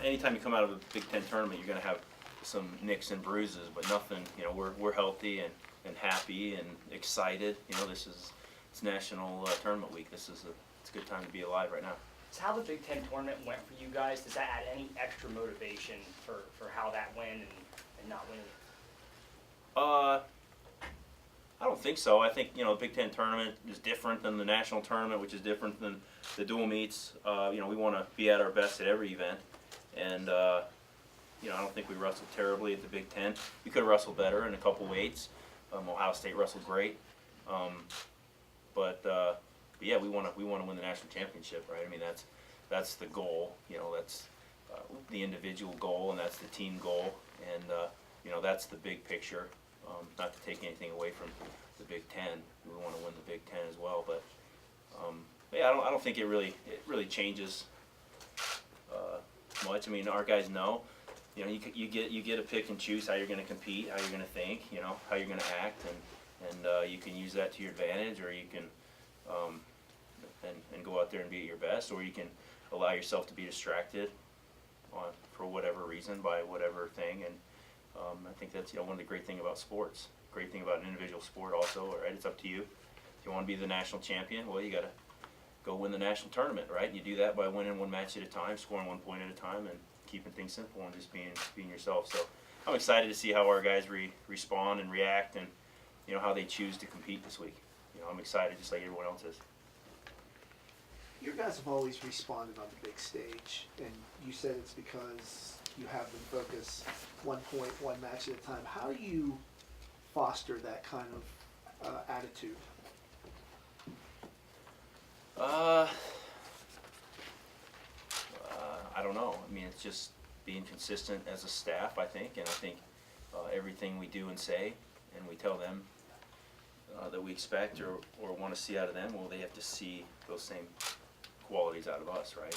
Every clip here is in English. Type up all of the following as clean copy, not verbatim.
anytime you come out of a Big Ten tournament, you're going to have some nicks and bruises, but nothing. We're healthy and happy and excited. It's National Tournament Week. It's a good time to be alive right now. So how the Big Ten tournament went for you guys, does that add any extra motivation for how that went and not winning? I don't think so. I think the Big Ten tournament is different than the national tournament, which is different than the dual meets. We want to be at our best at every event, and I don't think we wrestled terribly at the Big Ten. We could have wrestled better in a couple weights. Ohio State wrestled great, but yeah, we want to win the national championship, right? I mean, that's the goal. That's the individual goal, and that's the team goal, and that's the big picture. Not to take anything away from the Big Ten, we want to win the Big Ten as well. But yeah, I don't think it really changes much. I mean, our guys know. You get to pick and choose how you're going to compete, how you're going to think, how you're going to act, and you can use that to your advantage, or you can and go out there and be at your best, or you can allow yourself to be distracted for whatever reason by whatever thing. And I think that's one of the great thing about sports. Great thing about an individual sport also, right? It's up to you. If you want to be the national champion, well, you got to go win the national tournament, right? And you do that by winning one match at a time, scoring 1 point at a time, and keeping things simple and just being yourself. So I'm excited to see how our guys respond and react, and how they choose to compete this week. I'm excited just like everyone else is. Your guys have always responded on the big stage, and you said it's because you have them focus 1 point, one match at a time. How do you foster that kind of attitude? I don't know. I mean, it's just being consistent as a staff, I think, and I think everything we do and say, and we tell them that we expect or want to see out of them, well, they have to see those same qualities out of us, right?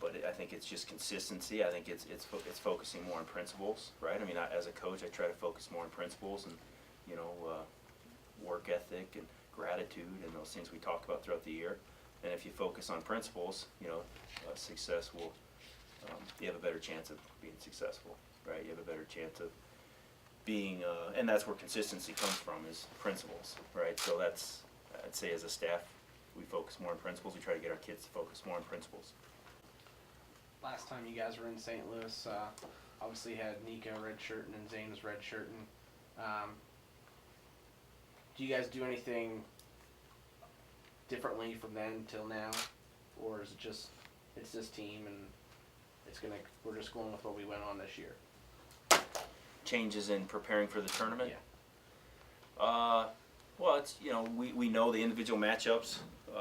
But I think it's just consistency. I think it's focusing more on principles, right? I mean, as a coach, I try to focus more on principles and work ethic and gratitude and those things we talk about throughout the year. And if you focus on principles, success will. You have a better chance of being successful, right? You have a better chance of being, and that's where consistency comes from, is principles, right? So that's, I'd say, as a staff, we focus more on principles. We try to get our kids to focus more on principles. Last time you guys were in St. Louis, obviously had Nico redshirting and Zane was redshirting. Do you guys do anything differently from then till now, or is it just it's this team and we're just going with what we went on this year? Changes in preparing for the tournament? Yeah. Well, it's we know the individual matchups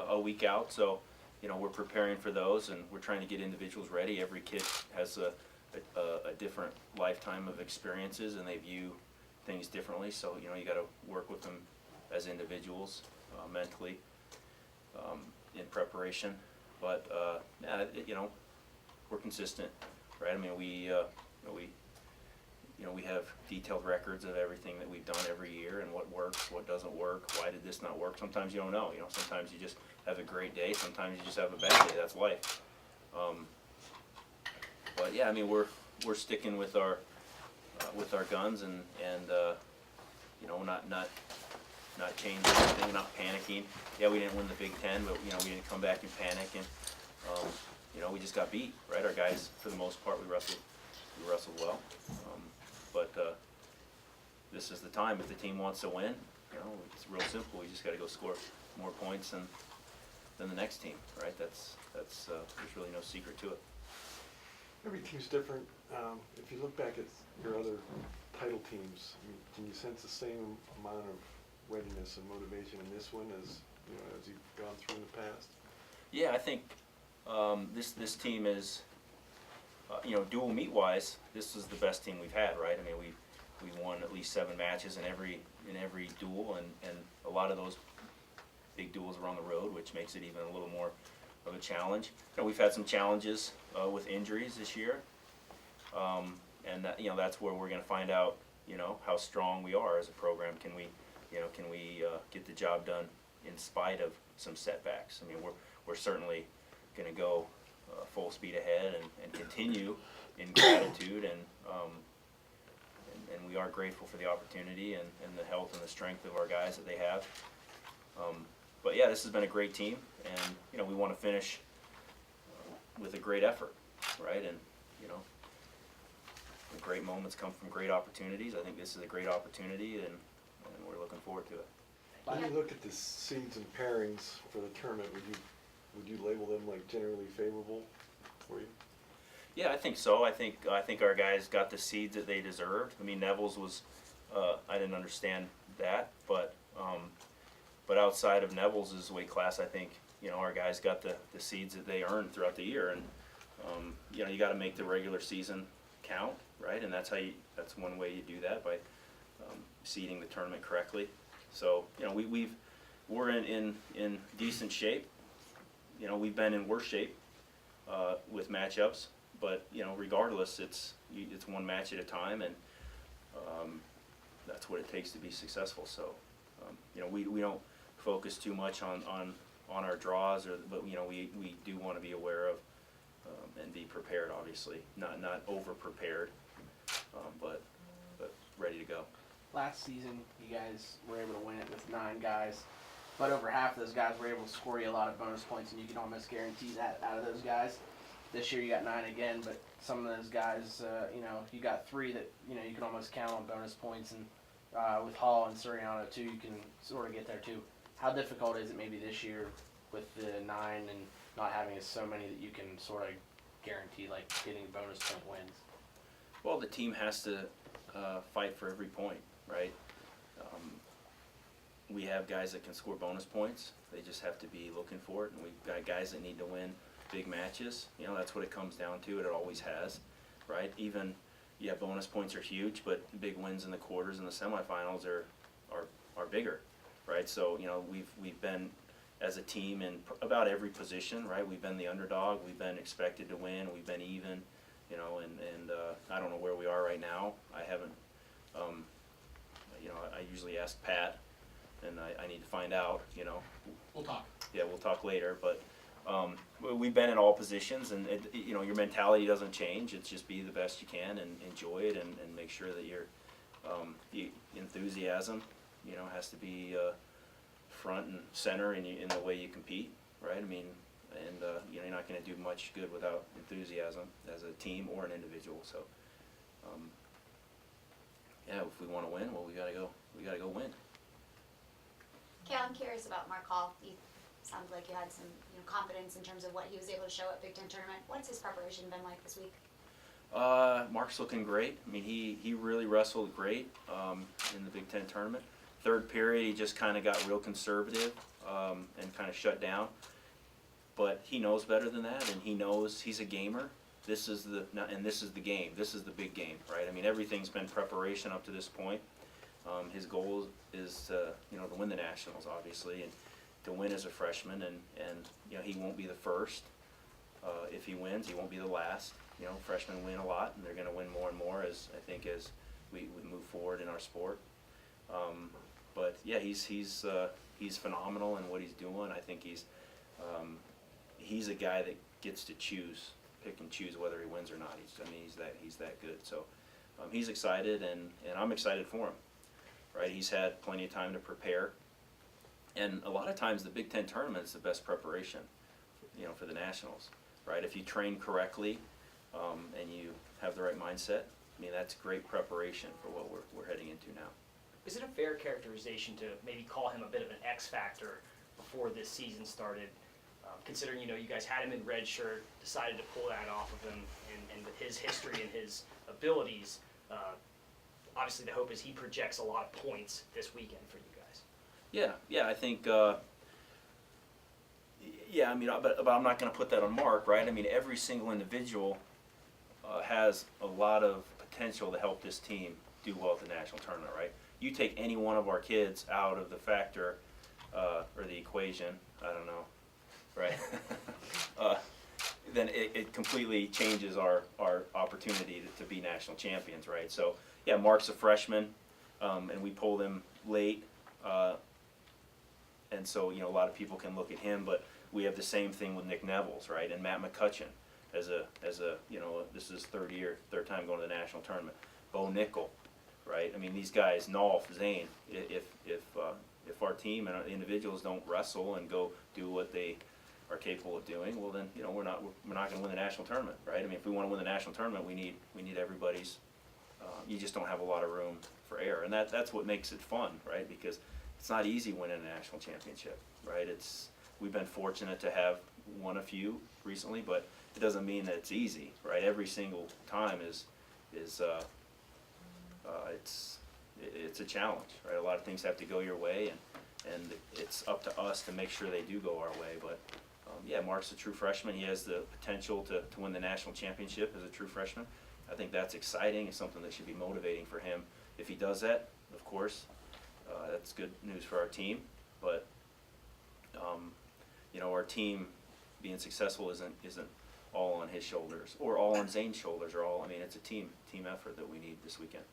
a week out, so we're preparing for those, and we're trying to get individuals ready. Every kid has a different lifetime of experiences, and they view things differently. So you got to work with them as individuals mentally in preparation. But we're consistent, right? I mean, we have detailed records of everything that we've done every year and what works, what doesn't work, why did this not work. Sometimes you don't know. Sometimes you just have a great day. Sometimes you just have a bad day. That's life. But yeah, I mean, we're sticking with our guns and not changing anything, not panicking. Yeah, we didn't win the Big Ten, but we didn't come back and panic, and we just got beat, right? Our guys, for the most part, we wrestled well. But this is the time. If the team wants to win, it's real simple. We just got to go score more points than the next team, right? That's there's really no secret to it. Every team's different. If you look back at your other title teams, can you sense the same amount of readiness and motivation in this one as you've gone through in the past? Yeah, I think this team is, dual meet wise, this is the best team we've had, right? I mean, we won at least 7 matches in every duel, and a lot of those big duels are on the road, which makes it even a little more of a challenge. We've had some challenges with injuries this year, and that's where we're going to find out how strong we are as a program. Can we get the job done in spite of some setbacks? I mean, we're certainly going to go full speed ahead and continue in gratitude, and we are grateful for the opportunity and the health and the strength of our guys that they have. But yeah, this has been a great team, and you know, we want to finish with a great effort, right? And you know, the great moments come from great opportunities. I think this is a great opportunity, and we're looking forward to it. When you look at the seeds and pairings for the tournament, would you label them like generally favorable for you? Yeah, I think so. I think our guys got the seeds that they deserved. I mean, Neville's was I didn't understand that, but outside of Neville's weight class, I think you know our guys got the seeds that they earned throughout the year, and you know, you got to make the regular season count, right? And that's one way you do that, by seeding the tournament correctly. So you know, we're in decent shape. You know, we've been in worse shape with matchups, but you know, regardless, it's one match at a time, and that's what it takes to be successful. So you know, we don't focus too much on our draws, but you know, we do want to be aware of and be prepared. Obviously, not over prepared, but ready to go. Last season, you guys were able to win it with 9 guys, but over half of those guys were able to score you a lot of bonus points, and you can almost guarantee that out of those guys. This year you got 9 again, but some of those guys, you know, you got 3 that, you know, you can almost count on bonus points, and with Hall and Soriano too, you can sort of get there too. How difficult is it maybe this year with the 9 and not having so many that you can sort of guarantee like getting bonus point wins? Well, the team has to fight for every point, right? We have guys that can score bonus points. They just have to be looking for it, and we've got guys that need to win big matches. You know, that's what it comes down to. It always has, right? Even, yeah, bonus points are huge, but big wins in the quarters and the semifinals are bigger, right? So you know, we've been as a team in about every position, right? We've been the underdog. We've been expected to win. We've been even, you know, and I don't know where we are right now. I haven't, you know, I usually ask Pat, and I need to find out, you know. We'll talk. Yeah, we'll talk later, but we've been in all positions, and you know, your mentality doesn't change. It's just be the best you can and enjoy it, and make sure that your the enthusiasm, you know, has to be front and center in the way you compete, right? I mean, and you know, you're not going to do much good without enthusiasm as a team or an individual. So, yeah, if we want to win, well, we gotta go win. Cael, I'm curious about Mark Hall. You sounds like you had some confidence in terms of what he was able to show at Big Ten Tournament. What's his preparation been like this week? Mark's looking great. I mean, he really wrestled great in the Big Ten Tournament. Third period, he just kind of got real conservative and kind of shut down. But he knows better than that, and he knows he's a gamer. This is the game. This is the big game, right? I mean, everything's been preparation up to this point. His goal is you know, to win the nationals, obviously, and to win as a freshman, and you know, he won't be the first. If he wins, he won't be the last. You know, freshmen win a lot, and they're going to win more and more as we move forward in our sport. But yeah, he's phenomenal in what he's doing. I think he's a guy that gets to pick and choose whether he wins or not. He's that good. So he's excited, and I'm excited for him. Right, he's had plenty of time to prepare, and a lot of times the Big Ten Tournament is the best preparation, you know, for the nationals. Right, if you train correctly and you have the right mindset, I mean, that's great preparation for what we're heading into now. Is it a fair characterization to maybe call him a bit of an X factor before this season started, considering, you know, you guys had him in red shirt, decided to pull that off of him, and with his history and his abilities, obviously the hope is he projects a lot of points this weekend for you guys. Yeah, I think, yeah, I mean, but I'm not going to put that on Mark, right? I mean, every single individual has a lot of potential to help this team do well at the national tournament, right? You take any one of our kids out of the factor or the equation, I don't know, right? Then it completely changes our opportunity to be national champions, right? So, yeah, Mark's a freshman, and we pulled him late, and so, you know, a lot of people can look at him, but we have the same thing with Nick Nevels, right, and Matt McCutcheon as a you know, this is his third time going to the national tournament. Bo Nickel, right? I mean, these guys, Nolf, Zane. If our team and our individuals don't wrestle and go do what they are capable of doing, well then, you know, we're not going to win the national tournament, right? I mean, if we want to win the national tournament, we need everybody's. You just don't have a lot of room for error, and that's what makes it fun, right? Because it's not easy winning a national championship, right? We've been fortunate to have won a few recently, but it doesn't mean that it's easy, right? Every single time is it's a challenge, right? A lot of things have to go your way, and it's up to us to make sure they do go our way. But yeah, Mark's a true freshman. He has the potential to win the national championship as a true freshman. I think that's exciting. It's something that should be motivating for him. If he does that, of course, that's good news for our team. But you know, our team being successful isn't all on his shoulders or all on Zane's shoulders or all. I mean, it's a team effort that we need this weekend.